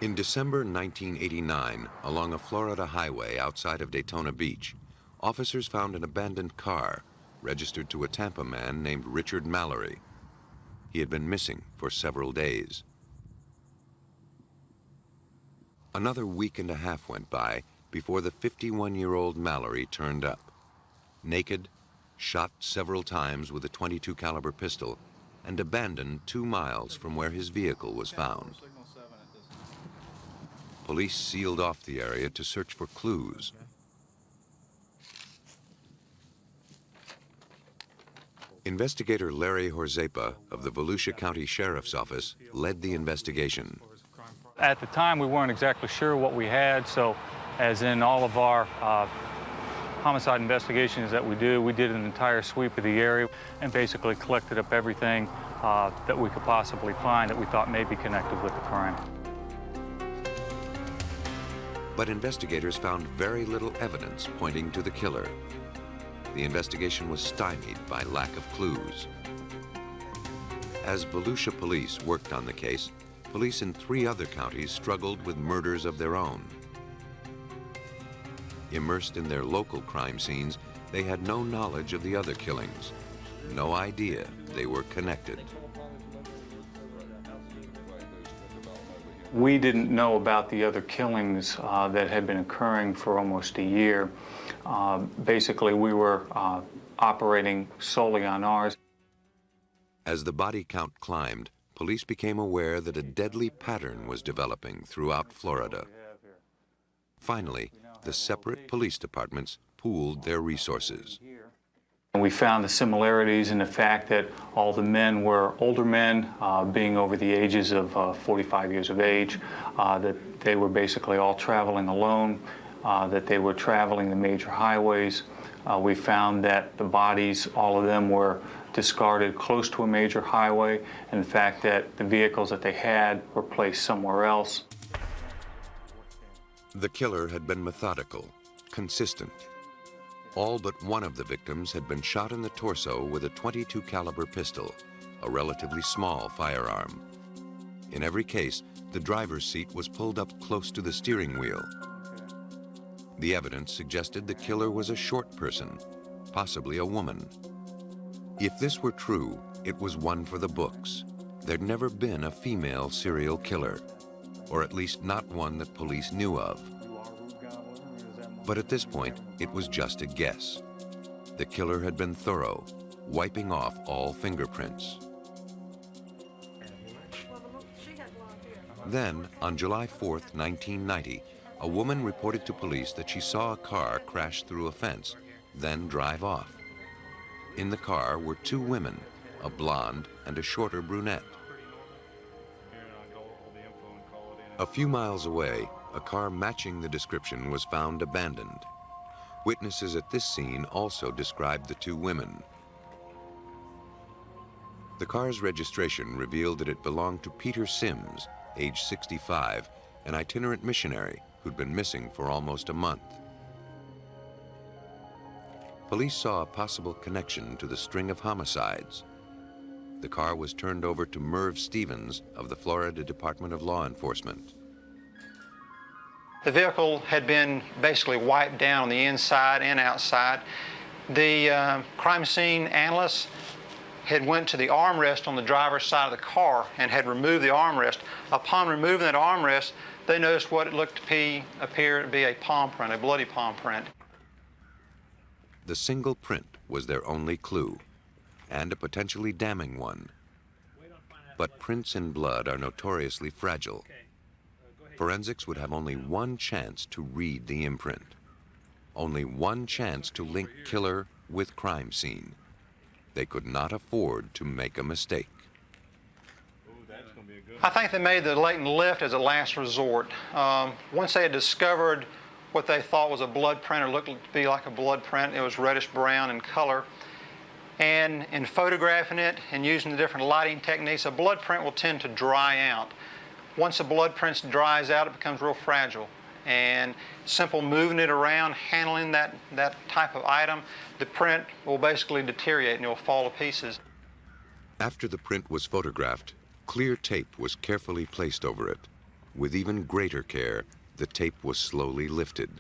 In December 1989, along a Florida highway outside of Daytona Beach, officers found an abandoned car registered to a Tampa man named Richard Mallory. He had been missing for several days. Another week and a half went by before the 51-year-old Mallory turned up. Naked, shot several times with a .22 caliber pistol, and abandoned 2 miles from where his vehicle was found. Police sealed off the area to search for clues. Investigator Larry Horzepa of the Volusia County Sheriff's Office led the investigation. At the time, we weren't exactly sure what we had, so as in all of our homicide investigations that we did an entire sweep of the area and basically collected up everything that we could possibly find that we thought may be connected with the crime. But investigators found very little evidence pointing to the killer. The investigation was stymied by lack of clues. As Volusia police worked on the case, police in 3 other counties struggled with murders of their own. Immersed in their local crime scenes, they had no knowledge of the other killings, no idea they were connected. We didn't know about the other killings that had been occurring for almost a year. Basically, we were operating solely on ours. As the body count climbed, police became aware that a deadly pattern was developing throughout Florida. Finally, the separate police departments pooled their resources. We found the similarities in the fact that all the men were older men, being over the ages of 45 years of age, that they were basically all traveling alone, that they were traveling the major highways. We found that the bodies, all of them were discarded close to a major highway, and the fact that the vehicles that they had were placed somewhere else. The killer had been methodical, consistent. All but one of the victims had been shot in the torso with a .22 caliber pistol, a relatively small firearm. In every case, the driver's seat was pulled up close to the steering wheel. The evidence suggested the killer was a short person, possibly a woman. If this were true, it was one for the books. There'd never been a female serial killer, or at least not one that police knew of. But at this point, it was just a guess. The killer had been thorough, wiping off all fingerprints. Then, on July 4th, 1990, a woman reported to police that she saw a car crash through a fence, then drive off. In the car were 2 women, a blonde and a shorter brunette. A few miles away, a car matching the description was found abandoned. Witnesses at this scene also described the 2 women. The car's registration revealed that it belonged to Peter Sims, age 65, an itinerant missionary who'd been missing for almost a month. Police saw a possible connection to the string of homicides. The car was turned over to Merv Stevens of the Florida Department of Law Enforcement. The vehicle had been basically wiped down on the inside and outside. The crime scene analysts had went to the armrest on the driver's side of the car and had removed the armrest. Upon removing that armrest, they noticed what it looked to appear to be a palm print, a bloody palm print. The single print was their only clue, and a potentially damning one. But prints in blood are notoriously fragile. Forensics would have only one chance to read the imprint. Only one chance to link killer with crime scene. They could not afford to make a mistake. I think they made the latent lift as a last resort. Once they had discovered what they thought was a blood print, or looked to be like a blood print, it was reddish brown in color. And in photographing it and using the different lighting techniques, a blood print will tend to dry out. Once a blood print dries out, it becomes real fragile. And simple moving it around, handling that type of item, the print will basically deteriorate and it will fall to pieces. After the print was photographed, clear tape was carefully placed over it. With even greater care, the tape was slowly lifted.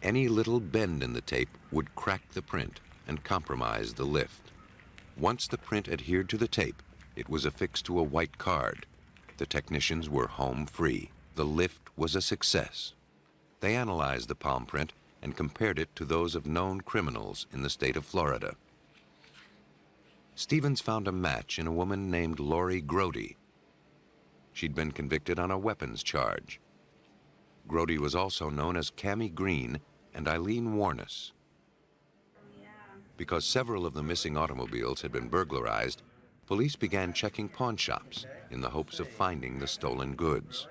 Any little bend in the tape would crack the print and compromise the lift. Once the print adhered to the tape, it was affixed to a white card. The technicians were home free. The lift was a success. They analyzed the palm print and compared it to those of known criminals in the state of Florida. Stevens found a match in a woman named Lori Grody. She'd been convicted on a weapons charge. Grody was also known as Cammie Green and Eileen Warnes. Because several of the missing automobiles had been burglarized, police began checking pawn shops in the hopes of finding the stolen goods.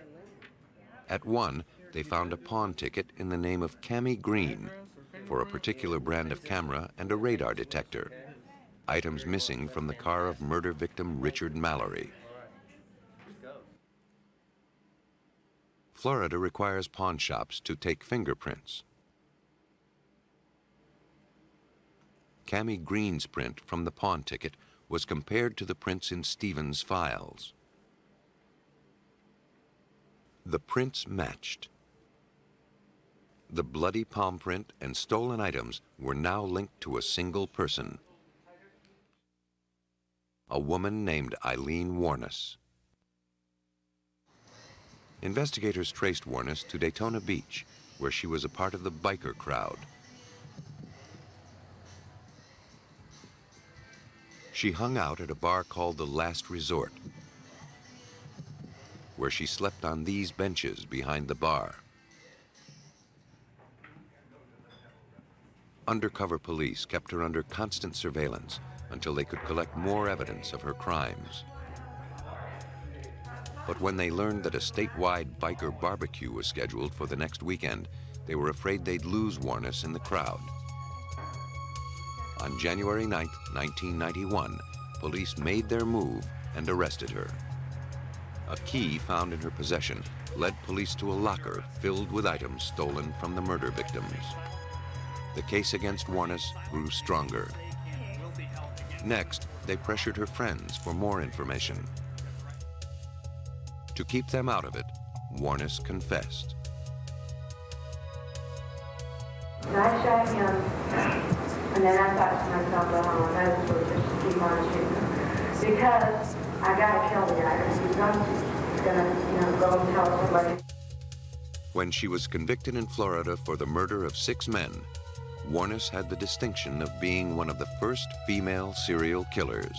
At one, they found a pawn ticket in the name of Cammie Green for a particular brand of camera and a radar detector, items missing from the car of murder victim Richard Mallory. Florida requires pawn shops to take fingerprints. Cammie Green's print from the pawn ticket was compared to the prints in Stevens' files. The prints matched. The bloody palm print and stolen items were now linked to a single person, a woman named Eileen Warnes. Investigators traced Warnes to Daytona Beach, where she was a part of the biker crowd. She hung out at a bar called the Last Resort, where she slept on these benches behind the bar. Undercover police kept her under constant surveillance until they could collect more evidence of her crimes. But when they learned that a statewide biker barbecue was scheduled for the next weekend, they were afraid they'd lose Warnes in the crowd. On January 9, 1991, police made their move and arrested her. A key found in her possession led police to a locker filled with items stolen from the murder victims. The case against Warnes grew stronger. Next, they pressured her friends for more information. To keep them out of it, Warnes confessed. I shot him, and then I thought to myself, well, I might as well just keep on shooting him. Because I gotta kill the guy. He's gonna go and tell somebody. When she was convicted in Florida for the murder of 6 men, Warnes had the distinction of being one of the first female serial killers,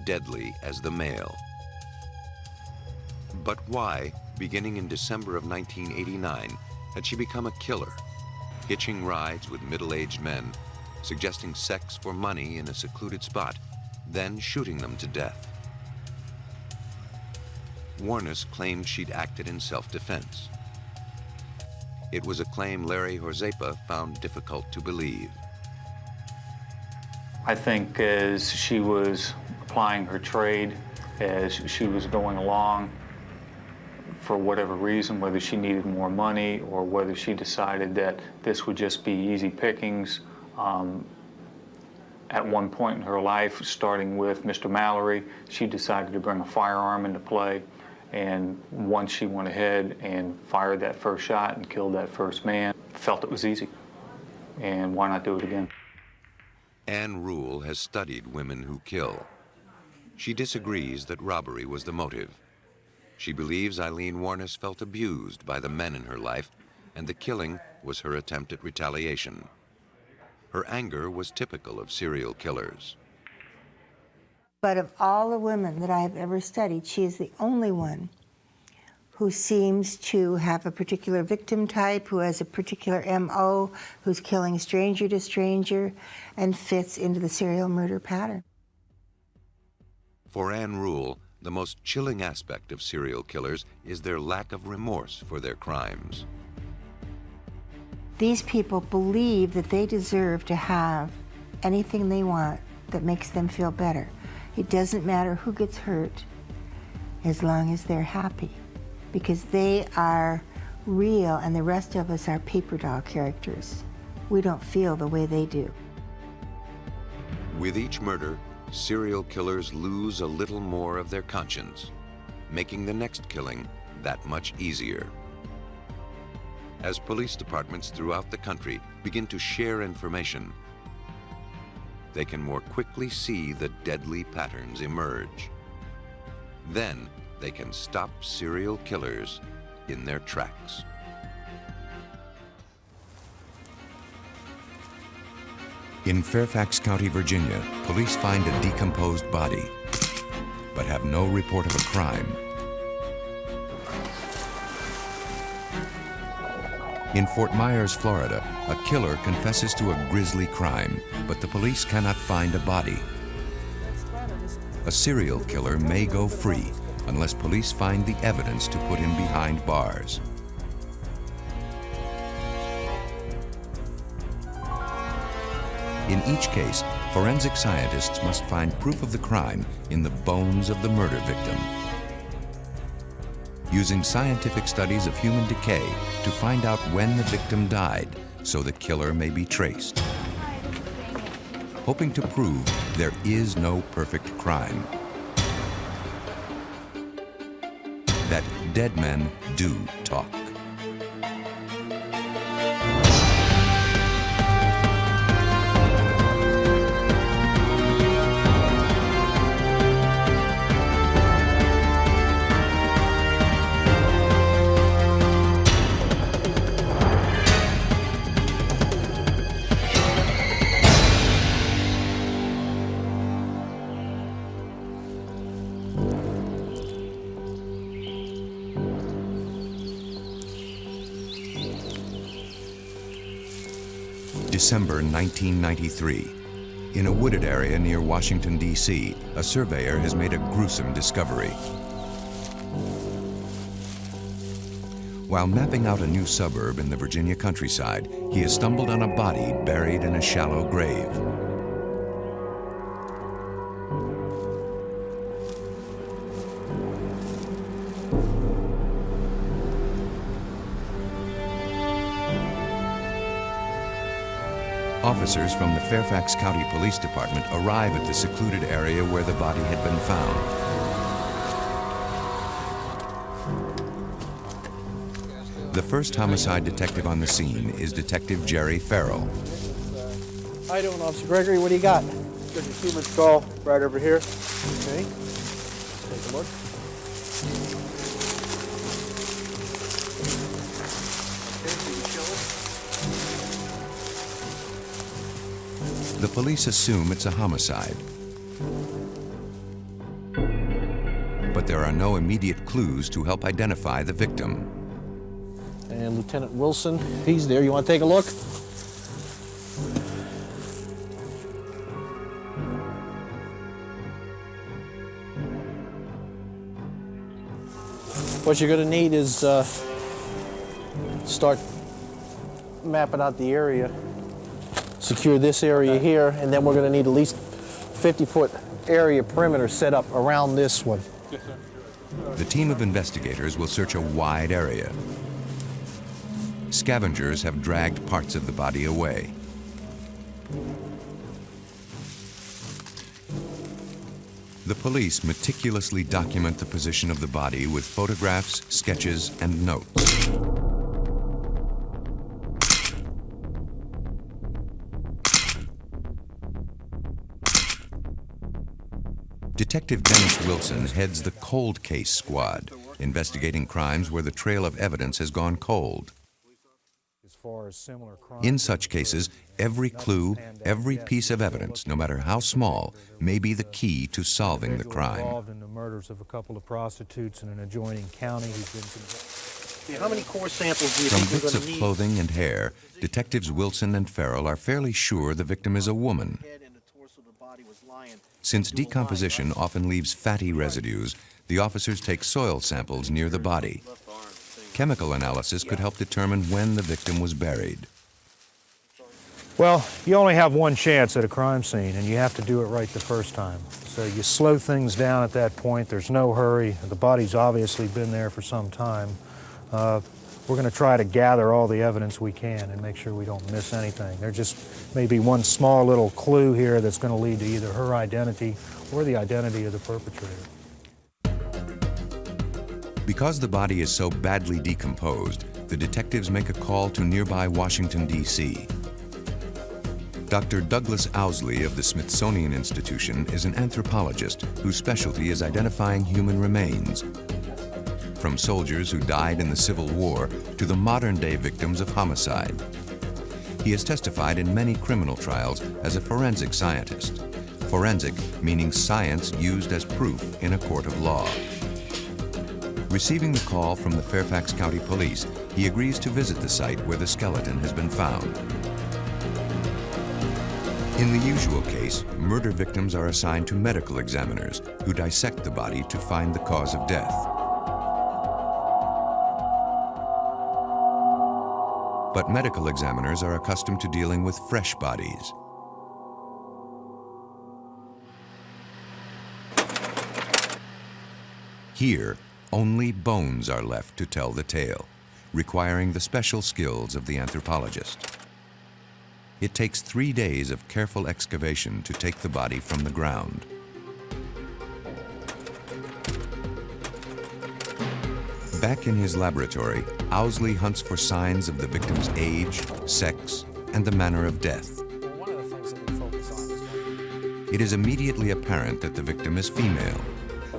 deadly as the male. But why, beginning in December of 1989, had she become a killer, hitching rides with middle-aged men, suggesting sex for money in a secluded spot, then shooting them to death? Warnes claimed she'd acted in self-defense. It was a claim Larry Horzepa found difficult to believe. I think as she was applying her trade, as she was going along, for whatever reason, whether she needed more money or whether she decided that this would just be easy pickings, at one point in her life, starting with Mr. Mallory, she decided to bring a firearm into play. And once she went ahead and fired that first shot and killed that first man, felt it was easy. And why not do it again? Ann Rule has studied women who kill. She disagrees that robbery was the motive. She believes Eileen Warnes felt abused by the men in her life, and the killing was her attempt at retaliation. Her anger was typical of serial killers. But of all the women that I have ever studied, she is the only one who seems to have a particular victim type, who has a particular MO, who's killing stranger to stranger, and fits into the serial murder pattern. For Ann Rule, the most chilling aspect of serial killers is their lack of remorse for their crimes. These people believe that they deserve to have anything they want that makes them feel better. It doesn't matter who gets hurt as long as they're happy, because they are real and the rest of us are paper doll characters. We don't feel the way they do. With each murder, serial killers lose a little more of their conscience, making the next killing that much easier. As police departments throughout the country begin to share information, they can more quickly see the deadly patterns emerge. Then they can stop serial killers in their tracks. In Fairfax County, Virginia, police find a decomposed body, but have no report of a crime. In Fort Myers, Florida, a killer confesses to a grisly crime, but the police cannot find a body. A serial killer may go free unless police find the evidence to put him behind bars. In each case, forensic scientists must find proof of the crime in the bones of the murder victim. Using scientific studies of human decay to find out when the victim died so the killer may be traced. Hoping to prove there is no perfect crime. That dead men do talk. December 1993. In a wooded area near Washington, D.C., a surveyor has made a gruesome discovery. While mapping out a new suburb in the Virginia countryside, he has stumbled on a body buried in a shallow grave. Officers from the Fairfax County Police Department arrive at the secluded area where the body had been found. The first homicide detective on the scene is Detective Jerry Farrell. How you doing, Officer Gregory? What do you got? There's a human skull right over here. Okay. Let's take a look. The police assume it's a homicide. But there are no immediate clues to help identify the victim. And Lieutenant Wilson, he's there. You want to take a look? What you're going to need is start mapping out the area. Secure this area here, and then we're going to need at least 50-foot area perimeter set up around this one. The team of investigators will search a wide area. Scavengers have dragged parts of the body away. The police meticulously document the position of the body with photographs, sketches, and notes. Detective Dennis Wilson heads the Cold Case Squad, investigating crimes where the trail of evidence has gone cold. In such cases, every clue, every piece of evidence, no matter how small, may be the key to solving the crime. Involved in the murders of a couple of prostitutes in an adjoining county. How many core samples do you From think bits we're of going to need? clothing and hair, Detectives Wilson and Farrell are fairly sure the victim is a woman. Since decomposition often leaves fatty residues, the officers take soil samples near the body. Chemical analysis could help determine when the victim was buried. Well, you only have one chance at a crime scene, and you have to do it right the first time. So you slow things down at that point. There's no hurry. The body's obviously been there for some time. We're going to try to gather all the evidence we can and make sure we don't miss anything. There just may be one small little clue here that's going to lead to either her identity or the identity of the perpetrator. Because the body is so badly decomposed, the detectives make a call to nearby Washington, D.C. Dr. Douglas Owsley of the Smithsonian Institution is an anthropologist whose specialty is identifying human remains, from soldiers who died in the Civil War to the modern-day victims of homicide. He has testified in many criminal trials as a forensic scientist. Forensic meaning science used as proof in a court of law. Receiving the call from the Fairfax County Police, he agrees to visit the site where the skeleton has been found. In the usual case, murder victims are assigned to medical examiners who dissect the body to find the cause of death. But medical examiners are accustomed to dealing with fresh bodies. Here, only bones are left to tell the tale, requiring the special skills of the anthropologist. It takes 3 days of careful excavation to take the body from the ground. Back in his laboratory, Owsley hunts for signs of the victim's age, sex, and the manner of death. One of the things that we focus on is It is immediately apparent that the victim is female.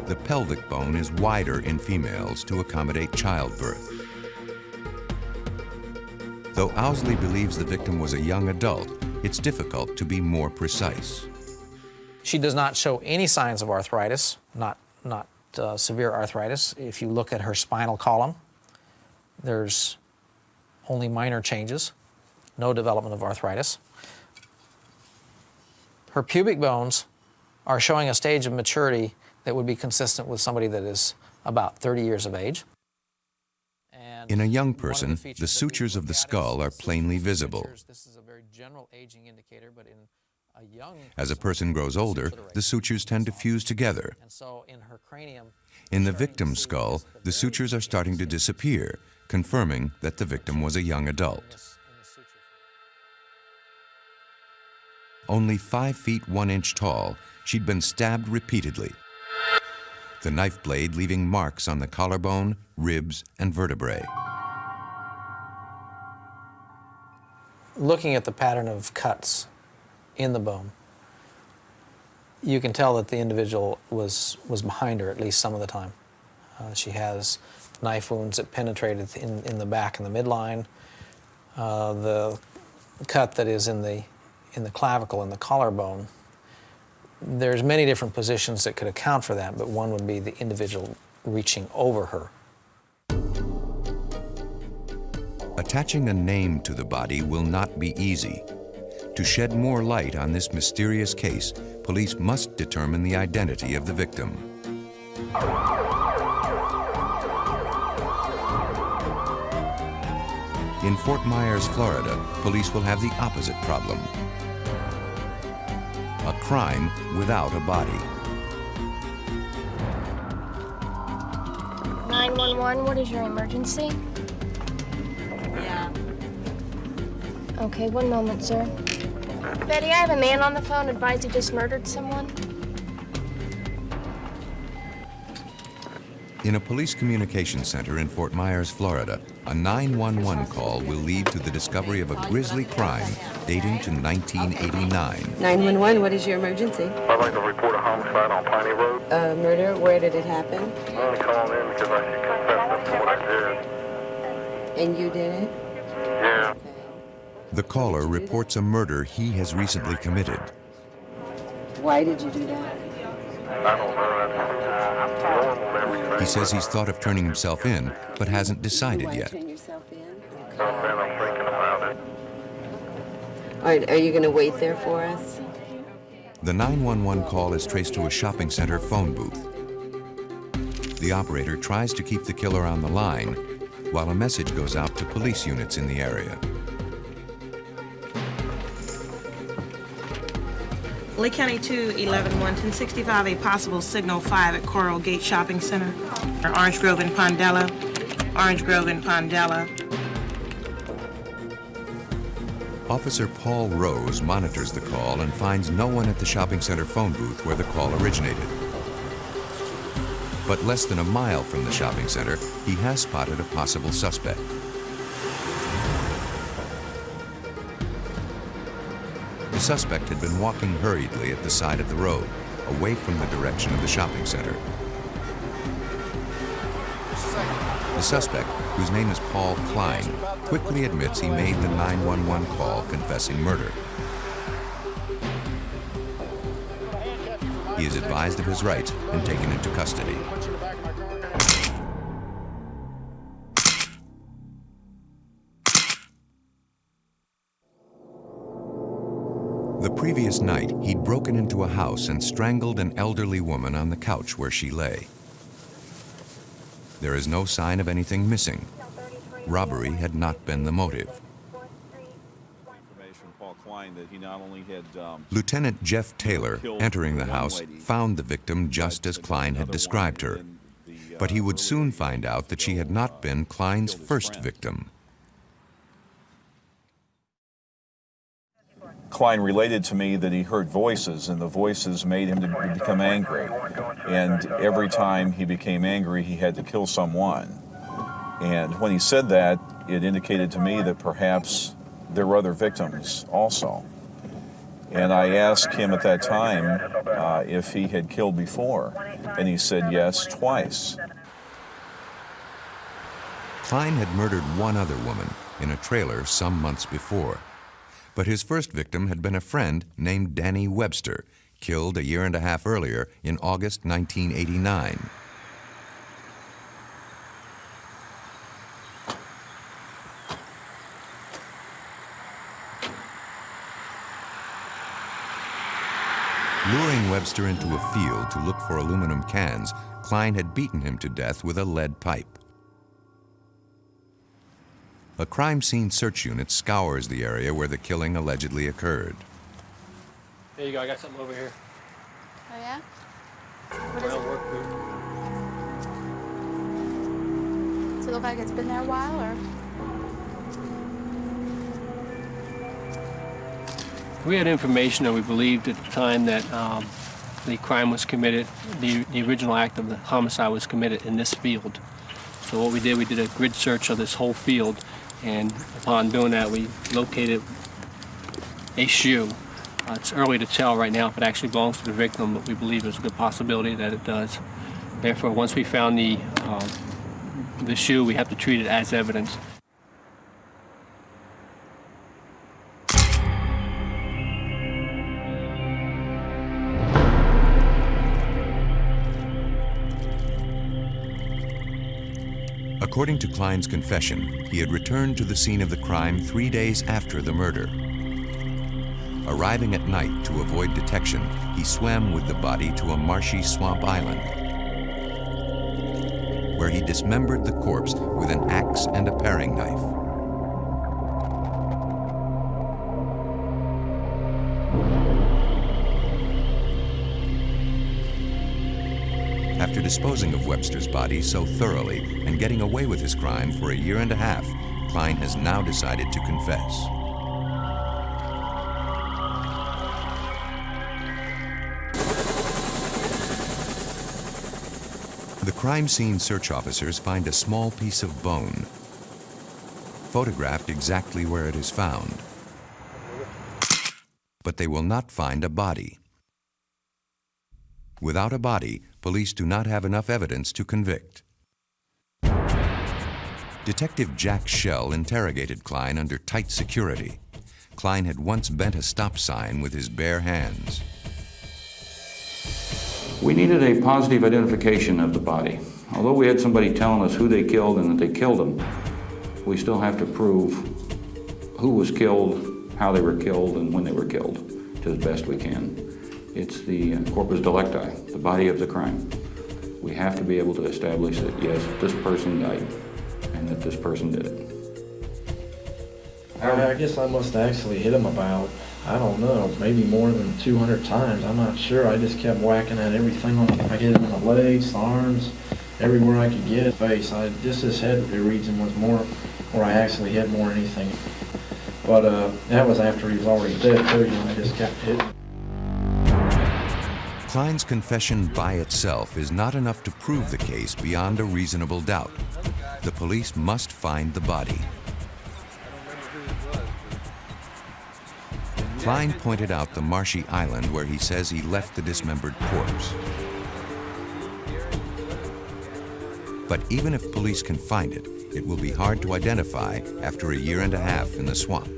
The pelvic bone is wider in females to accommodate childbirth. Though Owsley believes the victim was a young adult, it's difficult to be more precise. She does not show any signs of arthritis, not severe arthritis. If you look at her spinal column, there's only minor changes, no development of arthritis. Her pubic bones are showing a stage of maturity that would be consistent with somebody that is about 30 years of age. And In a young one of person, the features that we sutures of look the at is skull are plainly visible. features. This is a very general aging indicator, but in a young As a person grows older, the sutures tend to fuse together. And so in her cranium, In the victim's skull, the sutures are starting to disappear, confirming that the victim was a young adult. in the suture. Only 5 feet 1 inch tall, she'd been stabbed repeatedly. The knife blade leaving marks on the collarbone, ribs, and vertebrae. Looking at the pattern of cuts in the bone, you can tell that the individual was behind her at least some of the time. She has knife wounds that penetrated in the back and the midline. The cut that is in the clavicle and the collarbone, there's many different positions that could account for that, but one would be the individual reaching over her. Attaching a name to the body will not be easy. To shed more light on this mysterious case, police must determine the identity of the victim. In Fort Myers, Florida, police will have the opposite problem. A crime without a body. 911, what is your emergency? Yeah. Okay, one moment, sir. Betty, I have a man on the phone advised he just murdered someone. In a police communications center in Fort Myers, Florida, a 911 call will lead to the discovery of a grisly crime dating to 1989. 911, what is your emergency? I'd like to report a homicide on Piney Road. Murder, where did it happen? I'm only calling in because I should confess to what I did. And you did it? Yeah. Okay. The caller reports a murder he has recently committed. Why did you do that? I don't know. I'm normal everything. He says he's thought of turning himself in, but hasn't decided Why yet. turn yourself in? I'm thinking about it. All right, are you going to wait there for us? The 911 call is traced to a shopping center phone booth. The operator tries to keep the killer on the line, while a message goes out to police units in the area. Lake County 2, 11-1, 1065, a possible signal 5 at Coral Gate Shopping Center. Orange Grove and Pondella. Orange Grove and Pondella. Officer Paul Rose monitors the call and finds no one at the shopping center phone booth where the call originated. But less than a mile from the shopping center, he has spotted a possible suspect. The suspect had been walking hurriedly at the side of the road, away from the direction of the shopping center. The suspect, whose name is Paul Klein, quickly admits he made the 911 call confessing murder. He is advised of his rights and taken into custody. The previous night, he'd broken into a house and strangled an elderly woman on the couch where she lay. There is no sign of anything missing. Robbery had not been the motive. Lieutenant Jeff Taylor, entering the house, found the victim just as Klein had described her. But he would soon find out that she had not been Klein's first victim. Klein related to me that he heard voices, and the voices made him to become angry. And every time he became angry, he had to kill someone. And when he said that, it indicated to me that perhaps there were other victims also. And I asked him at that time if he had killed before, and he said yes, twice. Klein had murdered one other woman in a trailer some months before. But his first victim had been a friend named Danny Webster, killed a year and a half earlier in August 1989. Luring Webster into a field to look for aluminum cans, Klein had beaten him to death with a lead pipe. A crime scene search unit scours the area where the killing allegedly occurred. There you go, I got something over here. Oh yeah? What is it? Does it look like it's been there a while, or? We had information, and we believed at the time that the crime was committed, the original act of the homicide was committed in this field. So what we did a grid search of this whole field, and upon doing that, we located a shoe. It's early to tell right now if it actually belongs to the victim, but we believe there's a good possibility that it does. Therefore, once we found the shoe, we have to treat it as evidence. According to Klein's confession, he had returned to the scene of the crime 3 days after the murder. Arriving at night to avoid detection, he swam with the body to a marshy swamp island, where he dismembered the corpse with an axe and a paring knife. After disposing of Webster's body so thoroughly and getting away with his crime for a year and a half, Klein has now decided to confess. The crime scene search officers find a small piece of bone, photographed exactly where it is found. But they will not find a body. Without a body, police do not have enough evidence to convict. Detective Jack Shell interrogated Klein under tight security. Klein had once bent a stop sign with his bare hands. We needed a positive identification of the body. Although we had somebody telling us who they killed and that they killed them, we still have to prove who was killed, how they were killed, and when they were killed to the best we can. It's the corpus delicti, the body of the crime. We have to be able to establish that, yes, this person died and that this person did it. I guess I must have actually hit him about, I don't know, maybe more than 200 times. I'm not sure. I just kept whacking at everything. I hit him in the legs, the arms, everywhere I could get. Face. Just his head region was more where I actually hit more than anything. But that was after he was already dead too. I just kept hitting. Klein's confession by itself is not enough to prove the case beyond a reasonable doubt. The police must find the body. Klein pointed out the marshy island where he says he left the dismembered corpse. But even if police can find it, it will be hard to identify after a year and a half in the swamp.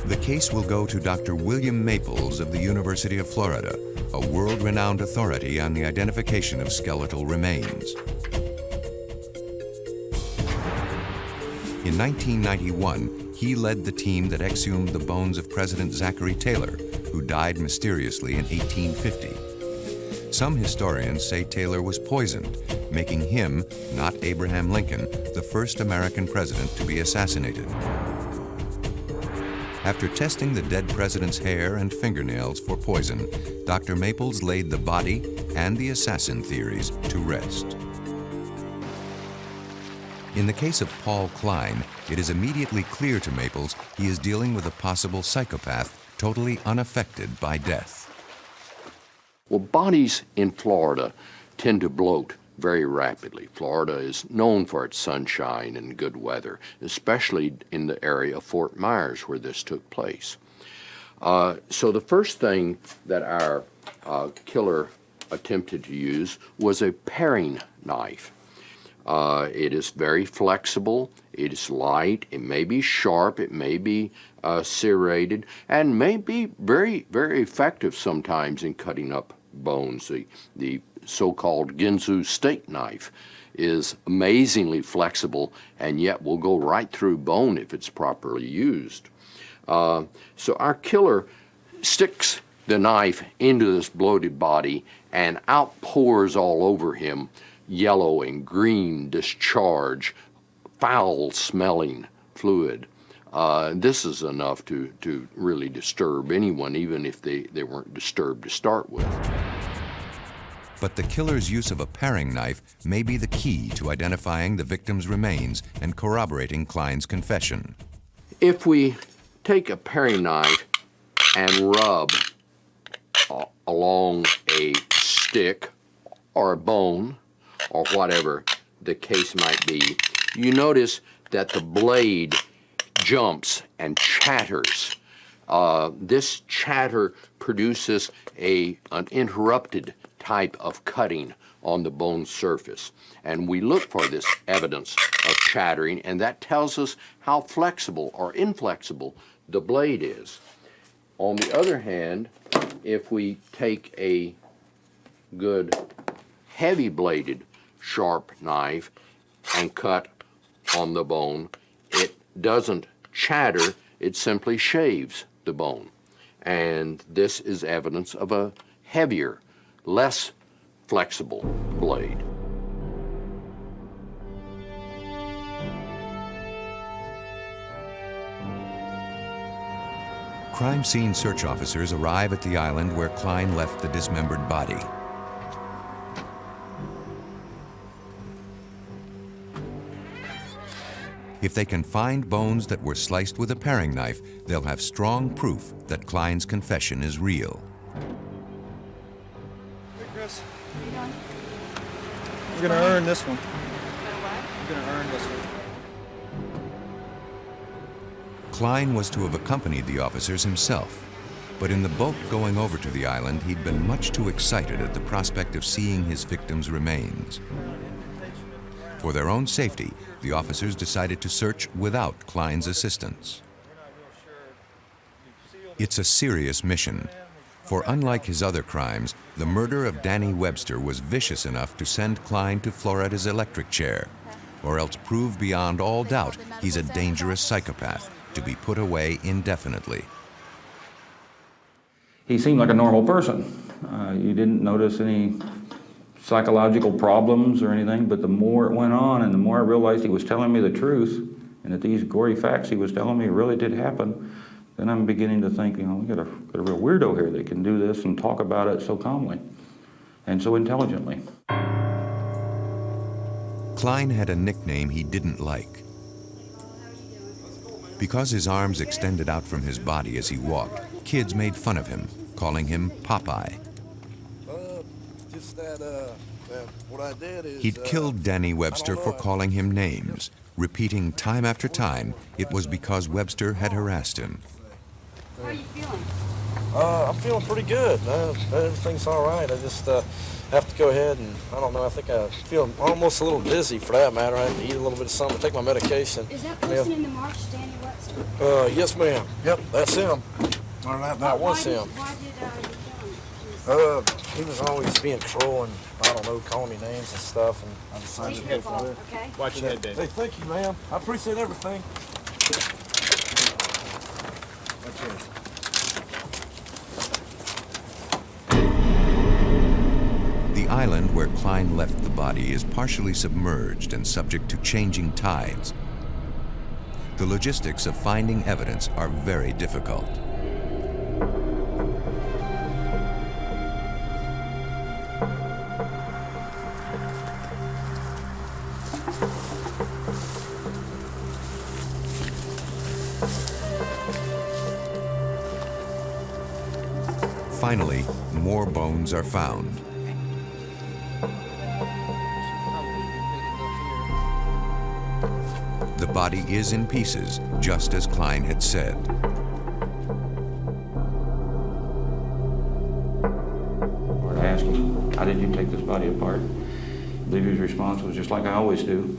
The case will go to Dr. William Maples of the University of Florida, a world-renowned authority on the identification of skeletal remains. In 1991, he led the team that exhumed the bones of President Zachary Taylor, who died mysteriously in 1850. Some historians say Taylor was poisoned, making him, not Abraham Lincoln, the first American president to be assassinated. After testing the dead president's hair and fingernails for poison, Dr. Maples laid the body and the assassin theories to rest. In the case of Paul Klein, it is immediately clear to Maples he is dealing with a possible psychopath totally unaffected by death. Well, bodies in Florida tend to bloat very rapidly. Florida is known for its sunshine and good weather, especially in the area of Fort Myers where this took place. So the first thing that our killer attempted to use was a paring knife. It is very flexible, it is light, it may be sharp, it may be serrated, and may be very, very effective sometimes in cutting up bones. The so-called Ginsu steak knife is amazingly flexible and yet will go right through bone if it's properly used. So our killer sticks the knife into this bloated body and outpours all over him yellow and green discharge, foul-smelling fluid. This is enough to really disturb anyone, even if they weren't disturbed to start with. But the killer's use of a paring knife may be the key to identifying the victim's remains and corroborating Klein's confession. If we take a paring knife and rub along a stick or a bone, or whatever the case might be, you notice that the blade jumps and chatters. This chatter produces an interrupted type of cutting on the bone surface. And we look for this evidence of chattering, and that tells us how flexible or inflexible the blade is. On the other hand, if we take a good heavy-bladed sharp knife and cut on the bone, it doesn't chatter, it simply shaves the bone. And this is evidence of a heavier, less flexible blade. Crime scene search officers arrive at the island where Klein left the dismembered body. If they can find bones that were sliced with a paring knife, they'll have strong proof that Klein's confession is real. Hey, Chris. You're gonna earn this one. You're gonna earn this one. Klein was to have accompanied the officers himself, but in the boat going over to the island, he'd been much too excited at the prospect of seeing his victim's remains. For their own safety, the officers decided to search without Klein's assistance. It's a serious mission, for unlike his other crimes, the murder of Danny Webster was vicious enough to send Klein to Florida's electric chair, or else prove beyond all doubt he's a dangerous psychopath to be put away indefinitely. He seemed like a normal person. You didn't notice any psychological problems or anything, but the more it went on and the more I realized he was telling me the truth and that these gory facts he was telling me really did happen, then I'm beginning to think, you know, we got a real weirdo here that can do this and talk about it so calmly and so intelligently. Klein had a nickname he didn't like. Because his arms extended out from his body as he walked, kids made fun of him, calling him Popeye. What I did is... He'd killed Danny Webster for calling him names, repeating time after time it was because Webster had harassed him. How are you feeling? I'm feeling pretty good. Everything's all right. I just have to go ahead and, I don't know, I think I feel almost a little dizzy for that matter. I have to eat a little bit of something, take my medication. Is that person in the march Danny Webster? Yes, ma'am. Yep, that's him. Or that was him. Why did you kill him? He was always being cruel and, I don't know, calling me names and stuff, and I decided to go for it. Okay? Watch your head, Dave. Hey, thank you, ma'am. I appreciate everything. Watch your head. The island where Klein left the body is partially submerged and subject to changing tides. The logistics of finding evidence are very difficult. Finally, more bones are found. The body is in pieces, just as Klein had said. I asked him, how did you take this body apart? I believe his response was just like I always do.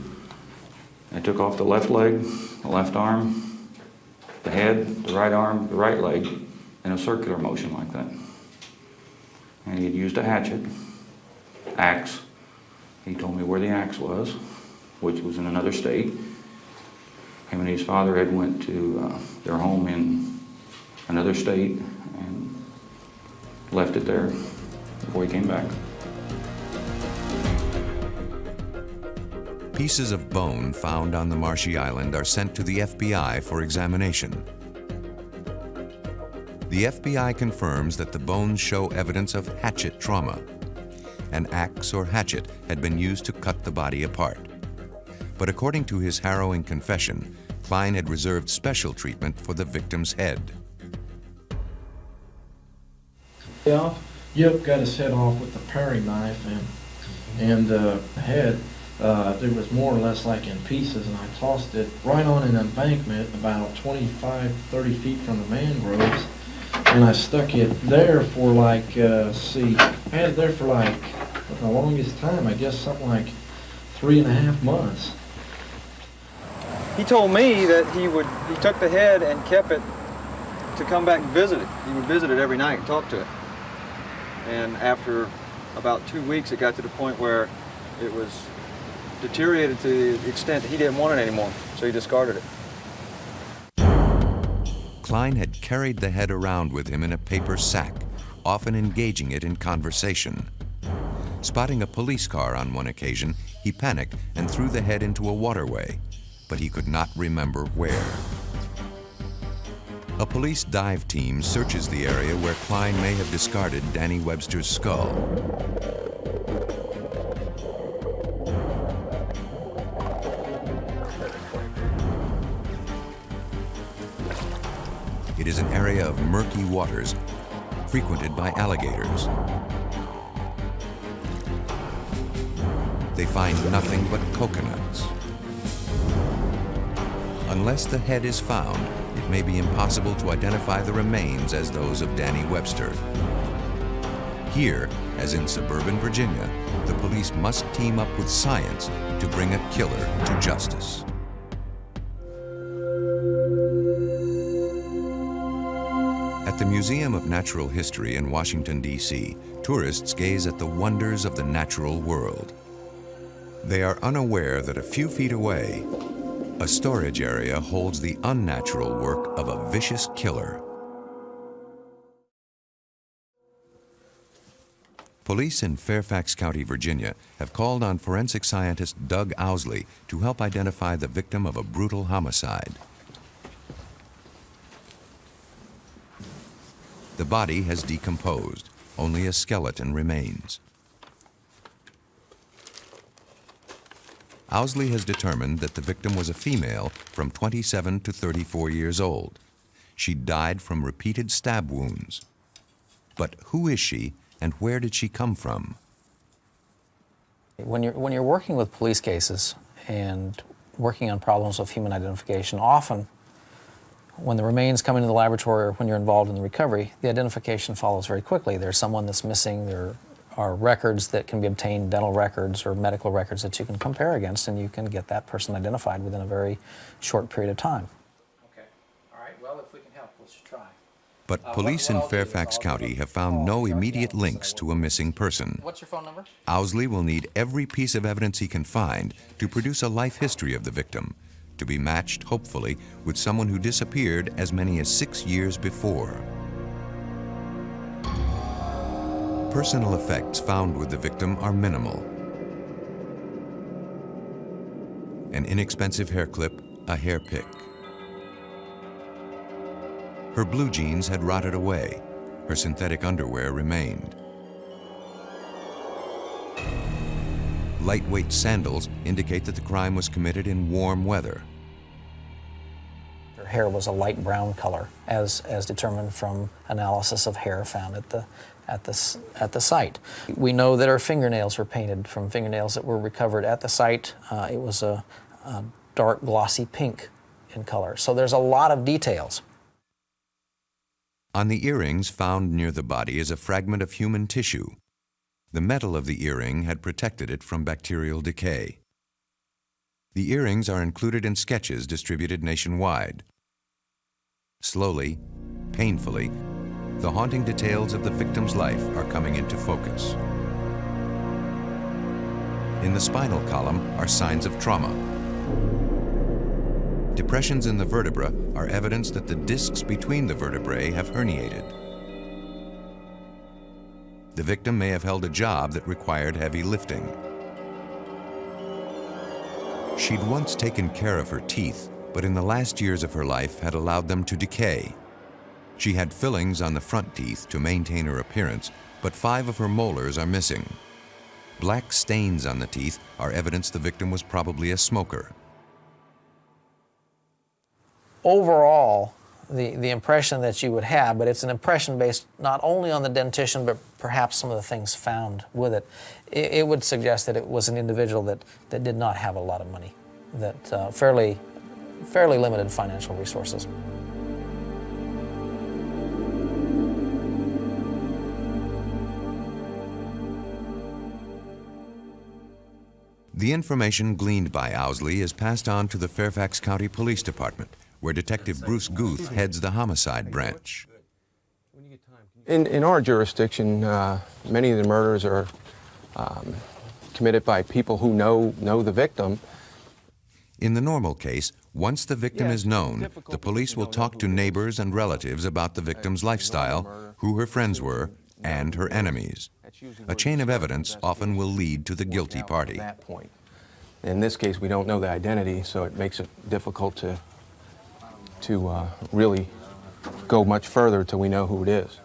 I took off the left leg, the left arm, the head, the right arm, the right leg, in a circular motion like that. And he had used a hatchet, axe. He told me where the axe was, which was in another state. Him and his father had went to their home in another state and left it there before he came back. Pieces of bone found on the marshy island are sent to the FBI for examination. The FBI confirms that the bones show evidence of hatchet trauma. An axe or hatchet had been used to cut the body apart. But according to his harrowing confession, Klein had reserved special treatment for the victim's head. Yep, got his head off with the paring knife, and the head, there was more or less like in pieces, and I tossed it right on an embankment about 25, 30 feet from the mangroves, and I stuck it there for like, I had it there for like, the longest time, I guess something like 3.5 months. He told me that he took the head and kept it to come back and visit it. He would visit it every night and talk to it. And after about 2 weeks, it got to the point where it was deteriorated to the extent that he didn't want it anymore, so he discarded it. Klein had carried the head around with him in a paper sack, often engaging it in conversation. Spotting a police car on one occasion, he panicked and threw the head into a waterway, but he could not remember where. A police dive team searches the area where Klein may have discarded Danny Webster's skull. It is an area of murky waters, frequented by alligators. They find nothing but coconuts. Unless the head is found, it may be impossible to identify the remains as those of Danny Webster. Here, as in suburban Virginia, the police must team up with science to bring a killer to justice. At the Museum of Natural History in Washington, D.C., tourists gaze at the wonders of the natural world. They are unaware that a few feet away, a storage area holds the unnatural work of a vicious killer. Police in Fairfax County, Virginia, have called on forensic scientist Doug Owsley to help identify the victim of a brutal homicide. The body has decomposed. Only a skeleton remains. Owsley has determined that the victim was a female from 27 to 34 years old. She died from repeated stab wounds. But who is she and where did she come from? When you're working with police cases and working on problems of human identification, often when the remains come into the laboratory or when you're involved in the recovery, the identification follows very quickly. There's someone that's missing, there are records that can be obtained, dental records or medical records that you can compare against, and you can get that person identified within a very short period of time. Okay. All right. Well, if we can help, let's try. But police in Fairfax County have found no immediate links to a missing person. What's your phone number? Owsley will need every piece of evidence he can find to produce a life history of the victim, to be matched, hopefully, with someone who disappeared as many as 6 years before. Personal effects found with the victim are minimal. An inexpensive hair clip, a hair pick. Her blue jeans had rotted away. Her synthetic underwear remained. Lightweight sandals indicate that the crime was committed in warm weather. Her hair was a light brown color, as determined from analysis of hair found at the site. We know that her fingernails were painted from fingernails that were recovered at the site. It was a dark glossy pink in color. So there's a lot of details. On the earrings found near the body is a fragment of human tissue. The metal of the earring had protected it from bacterial decay. The earrings are included in sketches distributed nationwide. Slowly, painfully, the haunting details of the victim's life are coming into focus. In the spinal column are signs of trauma. Depressions in the vertebra are evidence that the discs between the vertebrae have herniated. The victim may have held a job that required heavy lifting. She'd once taken care of her teeth, but in the last years of her life had allowed them to decay. She had fillings on the front teeth to maintain her appearance, but 5 of her molars are missing. Black stains on the teeth are evidence the victim was probably a smoker. Overall, the impression that you would have, but it's an impression based not only on the dentition, but perhaps some of the things found with it. It would suggest that it was an individual that did not have a lot of money, that fairly limited financial resources. The information gleaned by Owsley is passed on to the Fairfax County Police Department, where Detective Bruce Guth heads the homicide branch. In our jurisdiction, many of the murders are committed by people who know the victim. In the normal case, once the victim is known, the police will talk to neighbors and relatives about the victim's lifestyle, who her friends were, and her enemies. A chain of evidence often will lead to the guilty party. In this case, we don't know the identity, so it makes it difficult to really go much further till we know who it is.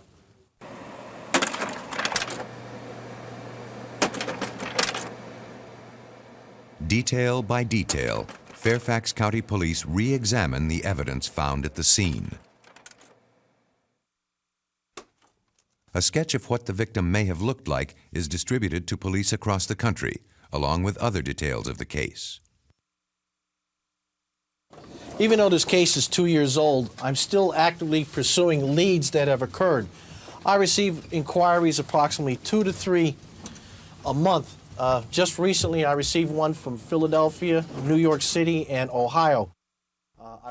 Detail by detail, Fairfax County Police re-examine the evidence found at the scene. A sketch of what the victim may have looked like is distributed to police across the country, along with other details of the case. Even though this case is 2 years old, I'm still actively pursuing leads that have occurred. I receive inquiries approximately 2 to 3 a month. Just recently, I received one from Philadelphia, New York City, and Ohio.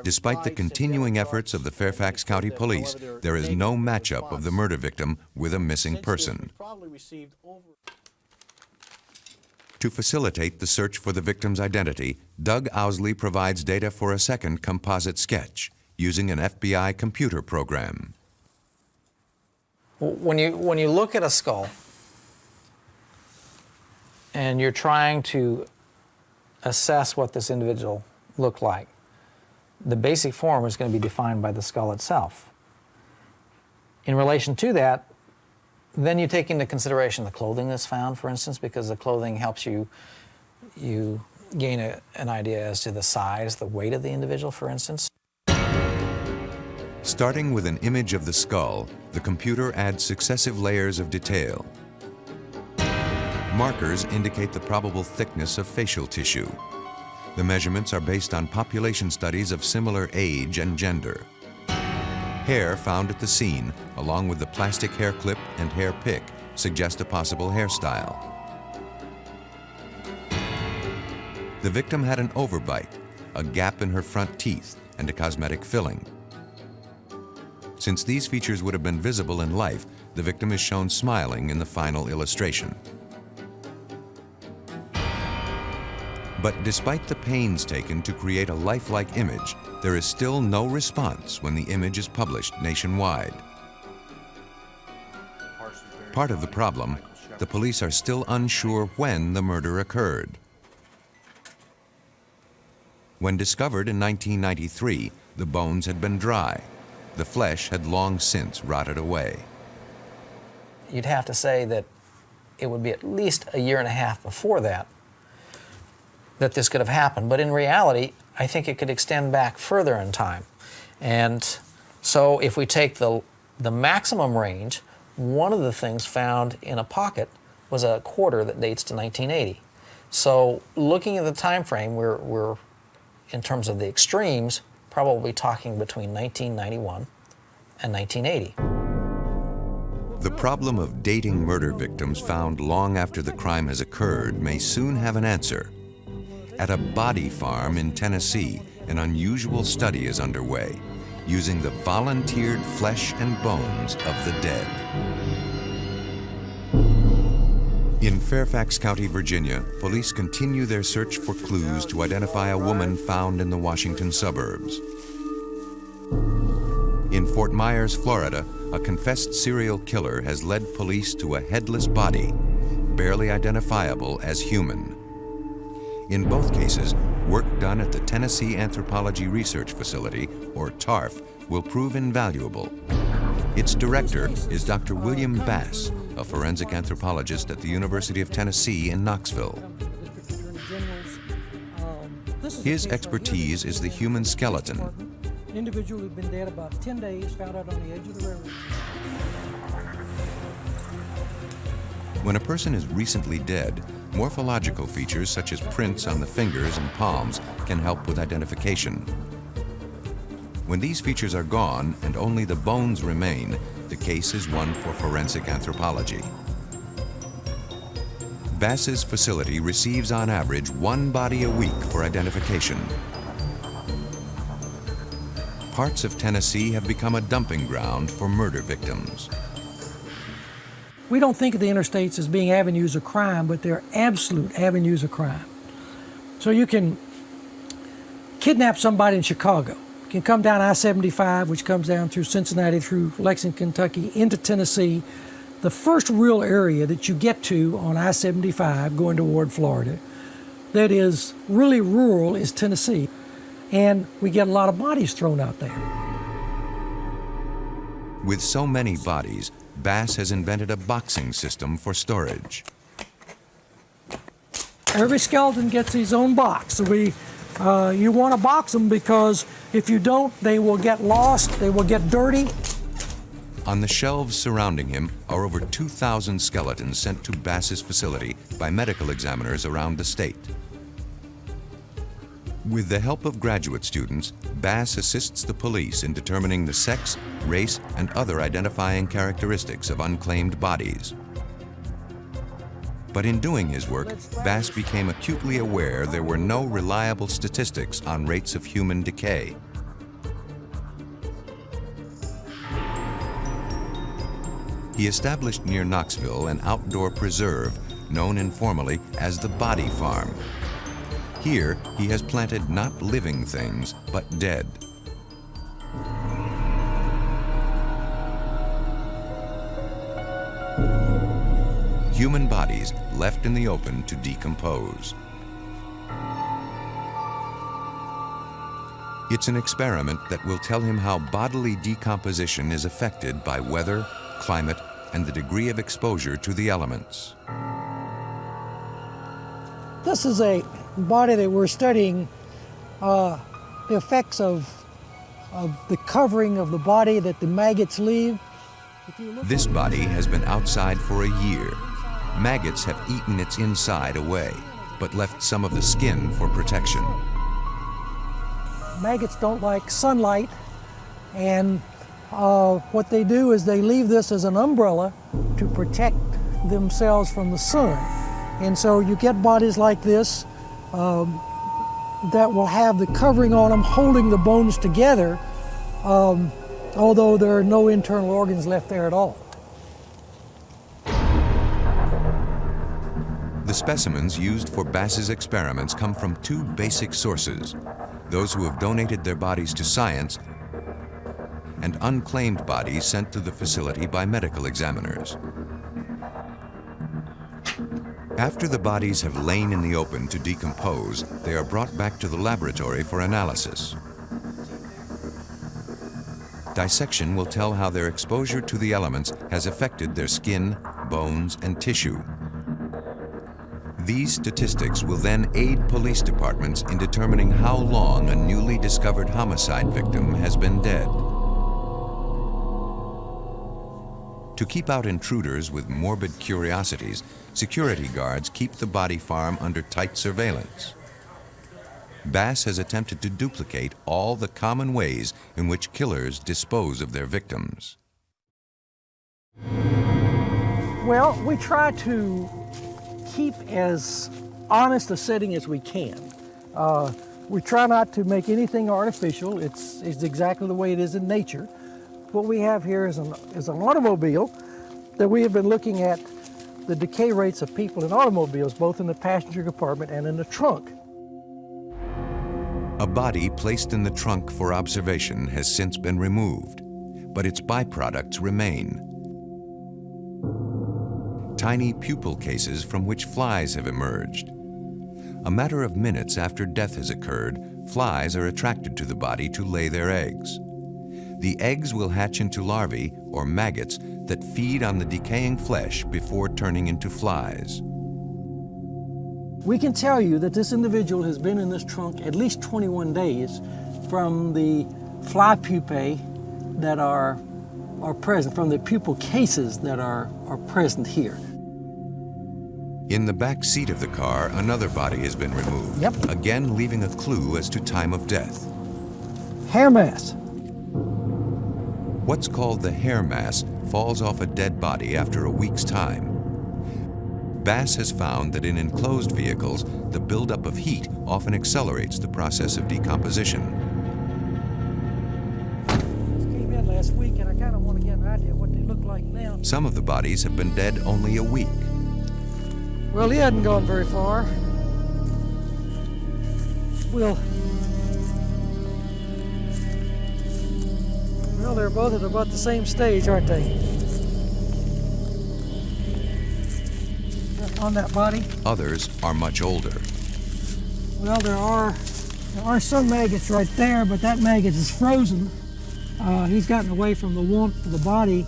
Despite the continuing efforts of the Fairfax County Police, there is no matchup of the murder victim with a missing person. To facilitate the search for the victim's identity, Doug Owsley provides data for a second composite sketch using an FBI computer program. When you look at a skull and you're trying to assess what this individual looked like, the basic form is going to be defined by the skull itself. In relation to that, then you take into consideration the clothing that's found, for instance, because the clothing helps you gain an idea as to the size, the weight of the individual, for instance. Starting with an image of the skull, the computer adds successive layers of detail. Markers indicate the probable thickness of facial tissue. The measurements are based on population studies of similar age and gender. Hair found at the scene, along with the plastic hair clip and hair pick, suggest a possible hairstyle. The victim had an overbite, a gap in her front teeth, and a cosmetic filling. Since these features would have been visible in life, the victim is shown smiling in the final illustration. But despite the pains taken to create a lifelike image, there is still no response when the image is published nationwide. Part of the problem, the police are still unsure when the murder occurred. When discovered in 1993, the bones had been dry. The flesh had long since rotted away. You'd have to say that it would be at least a year and a half before that this could have happened. But in reality, I think it could extend back further in time. And so if we take the maximum range, one of the things found in a pocket was a quarter that dates to 1980. So looking at the time frame, we're in terms of the extremes, probably talking between 1991 and 1980. The problem of dating murder victims found long after the crime has occurred may soon have an answer. At a body farm in Tennessee, an unusual study is underway, using the volunteered flesh and bones of the dead. In Fairfax County, Virginia, police continue their search for clues to identify a woman found in the Washington suburbs. In Fort Myers, Florida, a confessed serial killer has led police to a headless body, barely identifiable as human. In both cases, work done at the Tennessee Anthropology Research Facility, or TARF, will prove invaluable. Its director is Dr. William Bass, a forensic anthropologist at the University of Tennessee in Knoxville. His expertise is the human skeleton. An individual who'd been dead about 10 days found out on the edge of the railroad. When a person is recently dead, morphological features such as prints on the fingers and palms can help with identification. When these features are gone and only the bones remain, the case is one for forensic anthropology. Bass's facility receives on average 1 body a week for identification. Parts of Tennessee have become a dumping ground for murder victims. We don't think of the interstates as being avenues of crime, but they're absolute avenues of crime. So you can kidnap somebody in Chicago. You can come down I-75, which comes down through Cincinnati, through Lexington, Kentucky, into Tennessee. The first real area that you get to on I-75 going toward Florida that is really rural is Tennessee. And we get a lot of bodies thrown out there. With so many bodies, Bass has invented a boxing system for storage. Every skeleton gets his own box. So you want to box them because if you don't, they will get lost, they will get dirty. On the shelves surrounding him are over 2,000 skeletons sent to Bass's facility by medical examiners around the state. With the help of graduate students, Bass assists the police in determining the sex, race, and other identifying characteristics of unclaimed bodies. But in doing his work, Bass became acutely aware there were no reliable statistics on rates of human decay. He established near Knoxville an outdoor preserve known informally as the Body Farm. Here, he has planted not living things, but dead. Human bodies left in the open to decompose. It's an experiment that will tell him how bodily decomposition is affected by weather, climate, and the degree of exposure to the elements. This is a body that we're studying the effects of the covering of the body that the maggots leave. This body has been outside for a year. Maggots have eaten its inside away, but left some of the skin for protection. Maggots don't like sunlight, and what they do is they leave this as an umbrella to protect themselves from the sun. And so you get bodies like this that will have the covering on them holding the bones together, although there are no internal organs left there at all. The specimens used for Bass's experiments come from two basic sources: those who have donated their bodies to science and unclaimed bodies sent to the facility by medical examiners. After the bodies have lain in the open to decompose, they are brought back to the laboratory for analysis. Dissection will tell how their exposure to the elements has affected their skin, bones, and tissue. These statistics will then aid police departments in determining how long a newly discovered homicide victim has been dead. To keep out intruders with morbid curiosities, security guards keep the body farm under tight surveillance. Bass has attempted to duplicate all the common ways in which killers dispose of their victims. Well, we try to keep as honest a setting as we can. We try not to make anything artificial. It's exactly the way it is in nature. What we have here is an automobile that we have been looking at the decay rates of people in automobiles, both in the passenger compartment and in the trunk. A body placed in the trunk for observation has since been removed, but its byproducts remain. Tiny pupil cases from which flies have emerged. A matter of minutes after death has occurred, flies are attracted to the body to lay their eggs. The eggs will hatch into larvae, or maggots, that feed on the decaying flesh before turning into flies. We can tell you that this individual has been in this trunk at least 21 days from the fly pupae that are present, from the pupil cases that are present here. In the back seat of the car, another body has been removed, again leaving a clue as to time of death. Hair mass. What's called the hair mass falls off a dead body after a week's time. Bass has found that in enclosed vehicles, the buildup of heat often accelerates the process of decomposition. Came in last week, and I kind of want to get an idea of what they look like now. Some of the bodies have been dead only a week. Well, he hadn't gone very far. Well, they're both at about the same stage, aren't they? On that body. Others are much older. Well, there are some maggots right there, but that maggot is frozen. He's gotten away from the warmth of the body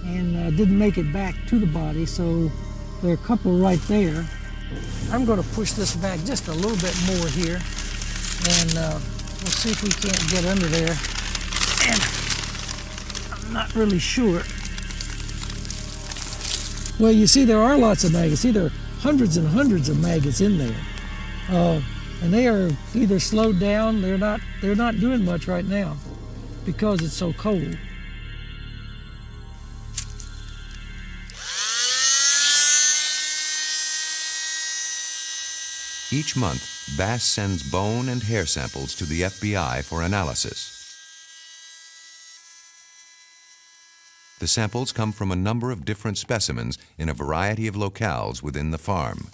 and didn't make it back to the body, so there are a couple right there. I'm going to push this back just a little bit more here, and we'll see if we can't get under there. And I'm not really sure. Well, you see, there are lots of maggots. See, there are hundreds and hundreds of maggots in there, and they are either slowed down. They're not doing much right now because it's so cold. Each month, Bass sends bone and hair samples to the FBI for analysis. The samples come from a number of different specimens in a variety of locales within the farm.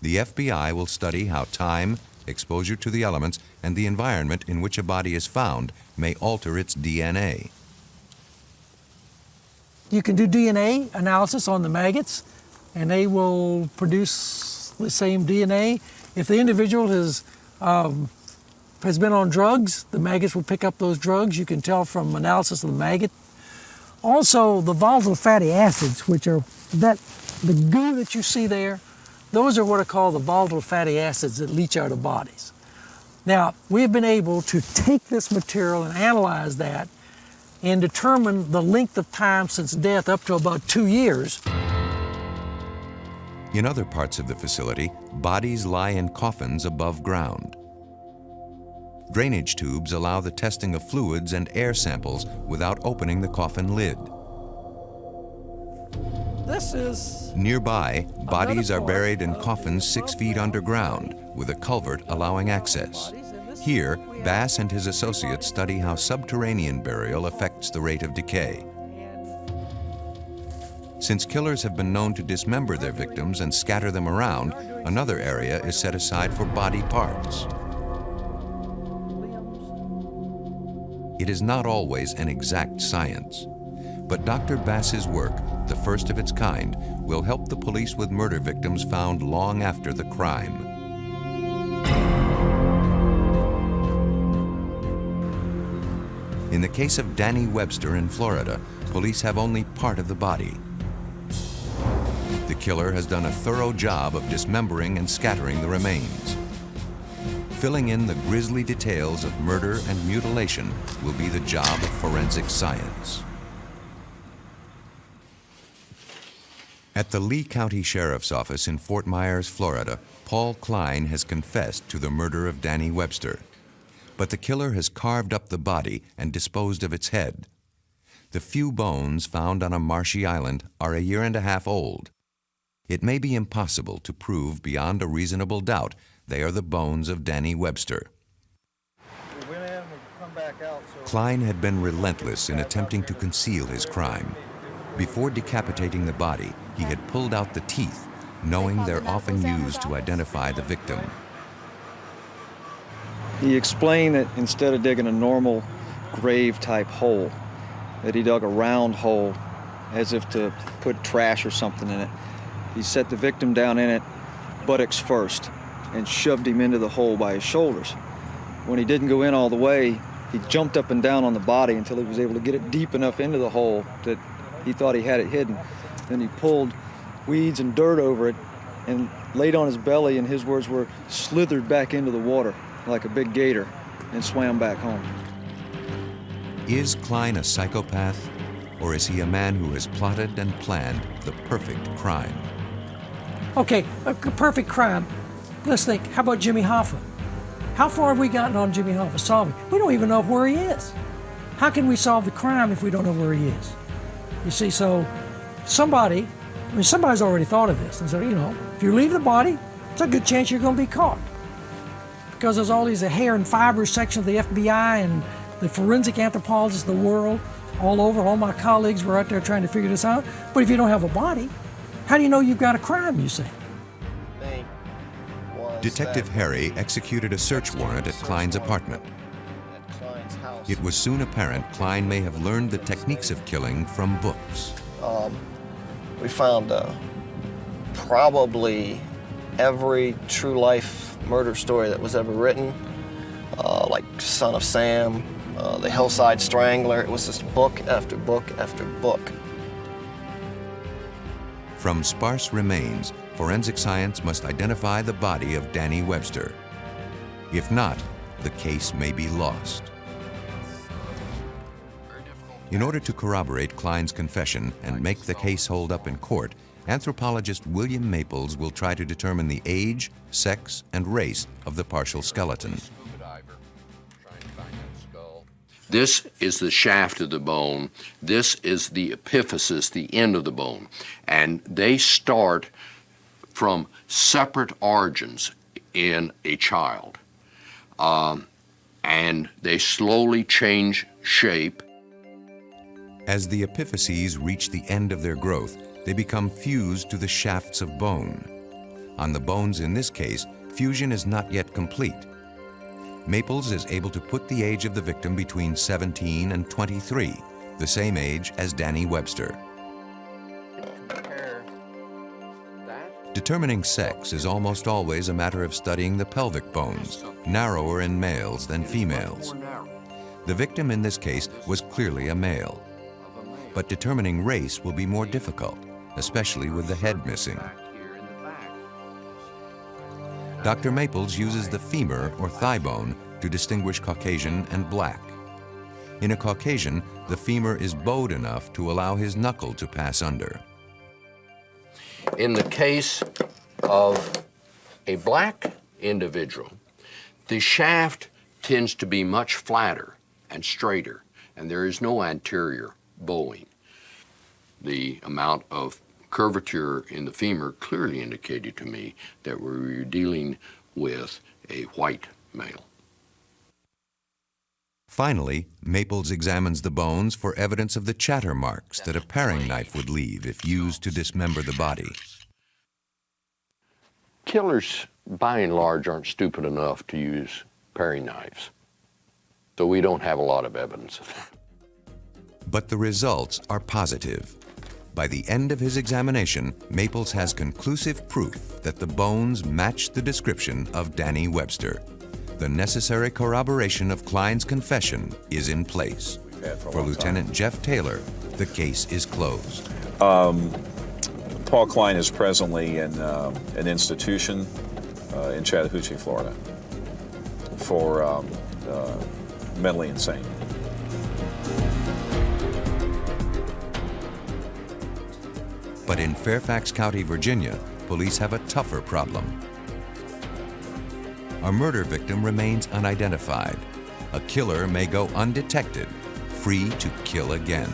The FBI will study how time, exposure to the elements, and the environment in which a body is found may alter its DNA. You can do DNA analysis on the maggots, and they will produce the same DNA. If the individual has been on drugs, the maggots will pick up those drugs. You can tell from analysis of the maggot. Also, the volatile fatty acids, which are the goo that you see there, those are what are called the volatile fatty acids that leach out of bodies. Now, we have been able to take this material and analyze that and determine the length of time since death up to about 2 years. In other parts of the facility, bodies lie in coffins above ground. Drainage tubes allow the testing of fluids and air samples without opening the coffin lid. This is Nearby, bodies are buried in coffins 6 feet underground, with a culvert allowing access. Here, Bass and his associates study how subterranean burial affects the rate of decay. Since killers have been known to dismember their victims and scatter them around, another area is set aside for body parts. It is not always an exact science, but Dr. Bass's work, the first of its kind, will help the police with murder victims found long after the crime. In the case of Danny Webster in Florida, police have only part of the body. The killer has done a thorough job of dismembering and scattering the remains. Filling in the grisly details of murder and mutilation will be the job of forensic science. At the Lee County Sheriff's Office in Fort Myers, Florida, Paul Klein has confessed to the murder of Danny Webster. But the killer has carved up the body and disposed of its head. The few bones found on a marshy island are 1.5 years old. It may be impossible to prove beyond a reasonable doubt they are the bones of Danny Webster. Klein had been relentless in attempting to conceal his crime. Before decapitating the body, he had pulled out the teeth, knowing they're often used to identify the victim. He explained that instead of digging a normal grave-type hole, that he dug a round hole as if to put trash or something in it. He set the victim down in it, buttocks first, and shoved him into the hole by his shoulders. When he didn't go in all the way, he jumped up and down on the body until he was able to get it deep enough into the hole that he thought he had it hidden. Then he pulled weeds and dirt over it and laid on his belly, and his words were, slithered back into the water like a big gator and swam back home. Is Klein a psychopath, or is he a man who has plotted and planned the perfect crime? Okay, a perfect crime. Let's think, how about Jimmy Hoffa? How far have we gotten on Jimmy Hoffa solving? We don't even know where he is. How can we solve the crime if we don't know where he is? You see, so somebody's already thought of this and said, if you leave the body, it's a good chance you're going to be caught. Because there's all these hair and fiber section of the FBI and the forensic anthropologists of the world all over. All my colleagues were out there trying to figure this out. But if you don't have a body, how do you know you've got a crime, you say? Detective Harry executed a search warrant at Klein's apartment. It was soon apparent Klein may have learned the techniques of killing from books. We found probably every true life murder story that was ever written, like Son of Sam, The Hillside Strangler. It was just book after book after book. From sparse remains, forensic science must identify the body of Danny Webster. If not, the case may be lost. In order to corroborate Klein's confession and make the case hold up in court, anthropologist William Maples will try to determine the age, sex, and race of the partial skeleton. This is the shaft of the bone. This is the epiphysis, the end of the bone. And they start from separate origins in a child. And they slowly change shape. As the epiphyses reach the end of their growth, they become fused to the shafts of bone. On the bones in this case, fusion is not yet complete. Maples is able to put the age of the victim between 17 and 23, the same age as Danny Webster. Determining sex is almost always a matter of studying the pelvic bones, narrower in males than females. The victim in this case was clearly a male. But determining race will be more difficult. especially with the head missing. Dr. Maples uses the femur or thigh bone to distinguish Caucasian and black. In a Caucasian, the femur is bowed enough to allow his knuckle to pass under. In the case of a black individual, the shaft tends to be much flatter and straighter, and there is no anterior bowing. The amount of curvature in the femur clearly indicated to me that we were dealing with a white male. Finally, Maples examines the bones for evidence of the chatter marks that a paring knife would leave if used to dismember the body. Killers, by and large, aren't stupid enough to use paring knives, so we don't have a lot of evidence of that. But the results are positive. By the end of his examination, Maples has conclusive proof that the bones match the description of Danny Webster. The necessary corroboration of Klein's confession is in place. For Lieutenant Jeff Taylor, the case is closed. Paul Klein is presently in an institution in Chattahoochee, Florida, for mentally insane. But in Fairfax County, Virginia, police have a tougher problem. A murder victim remains unidentified. A killer may go undetected, free to kill again.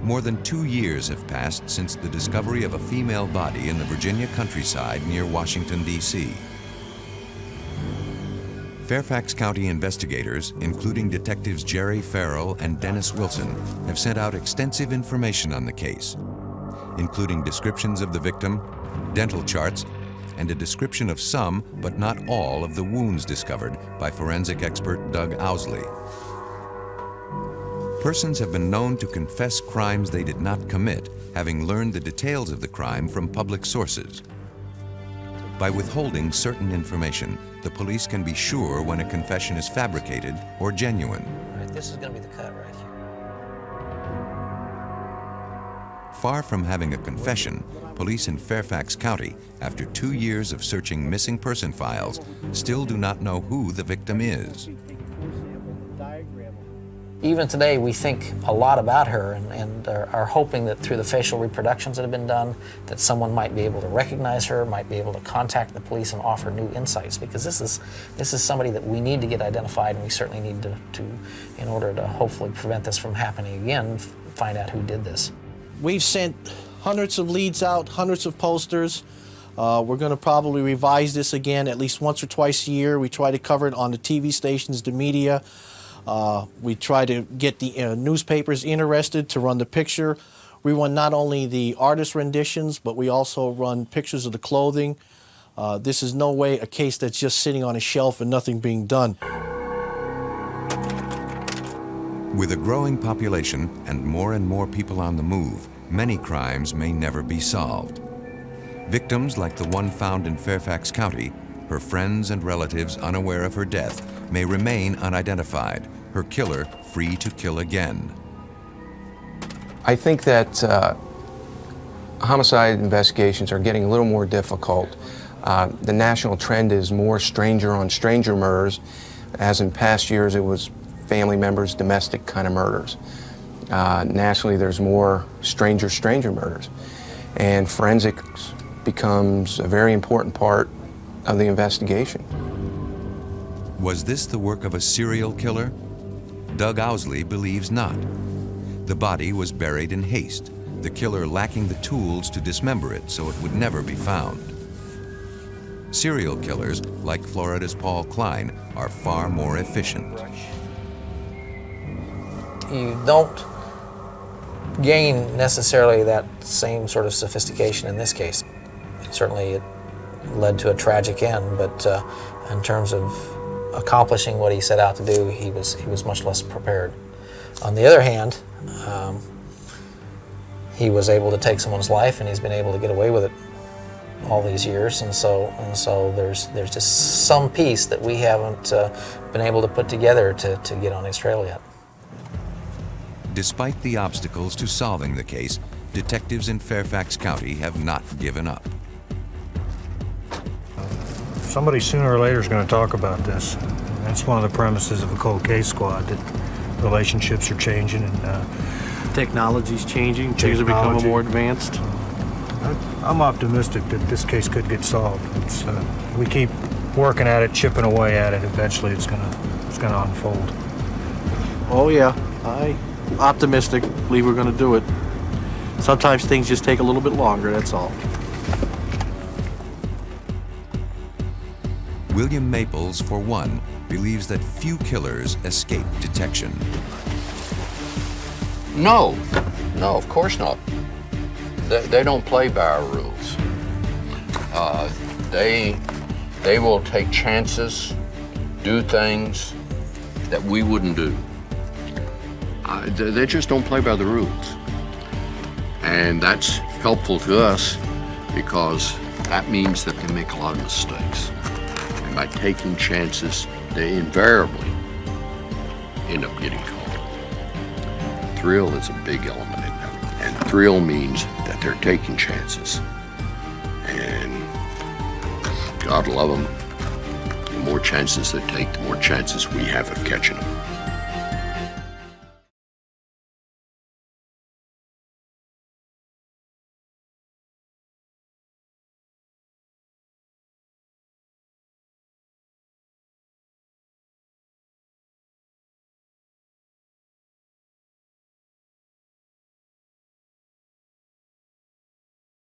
More than 2 years have passed since the discovery of a female body in the Virginia countryside near Washington, D.C. Fairfax County investigators, including detectives Jerry Farrell and Dennis Wilson, have sent out extensive information on the case, including descriptions of the victim, dental charts, and a description of some, but not all, of the wounds discovered by forensic expert Doug Owsley. Persons have been known to confess crimes they did not commit, having learned the details of the crime from public sources. By withholding certain information, the police can be sure when a confession is fabricated or genuine. All right, this is going to be the cut right here. Far from having a confession, police in Fairfax County, after 2 years of searching missing person files, still do not know who the victim is. Even today, we think a lot about her and are hoping that through the facial reproductions that have been done, that someone might be able to recognize her, might be able to contact the police and offer new insights, because this is somebody that we need to get identified, and we certainly need to in order to hopefully prevent this from happening again, find out who did this. We've sent hundreds of leads out, hundreds of posters. We're going to probably revise this again at least once or twice a year. We try to cover it on the TV stations, the media. We try to get the newspapers interested to run the picture. We run not only the artist renditions, but we also run pictures of the clothing. This is no way a case that's just sitting on a shelf and nothing being done. With a growing population and more people on the move, many crimes may never be solved. Victims like the one found in Fairfax County, her friends and relatives unaware of her death, may remain unidentified, her killer free to kill again. I think that homicide investigations are getting a little more difficult. The national trend is more stranger-on-stranger murders, as in past years it was family members, domestic kind of murders. Nationally, there's more stranger murders, and forensics becomes a very important part of the investigation. Was this the work of a serial killer? Doug Owsley believes not. The body was buried in haste, the killer lacking the tools to dismember it so it would never be found. Serial killers, like Florida's Paul Klein, are far more efficient. You don't gain necessarily that same sort of sophistication in this case. Certainly it led to a tragic end, but in terms of accomplishing what he set out to do, he was much less prepared. On the other hand, he was able to take someone's life, and he's been able to get away with it all these years, and so there's just some piece that we haven't been able to put together to get on his trail yet. Despite the obstacles to solving the case, detectives in Fairfax County have not given up. Somebody sooner or later is going to talk about this. That's one of the premises of a cold case squad, that relationships are changing and Technology's changing, things are becoming more advanced. I'm optimistic that this case could get solved. We keep working at it, chipping away at it. Eventually, it's gonna unfold. Oh yeah, I'm optimistic. Believe we're going to do it. Sometimes things just take a little bit longer, that's all. William Maples, for one, believes that few killers escape detection. No, of course not. They don't play by our rules. They will take chances, do things that we wouldn't do. They just don't play by the rules. And that's helpful to us because that means that they make a lot of mistakes. And by taking chances, they invariably end up getting caught. Thrill is a big element in that. And thrill means that they're taking chances. And God love them. The more chances they take, the more chances we have of catching them.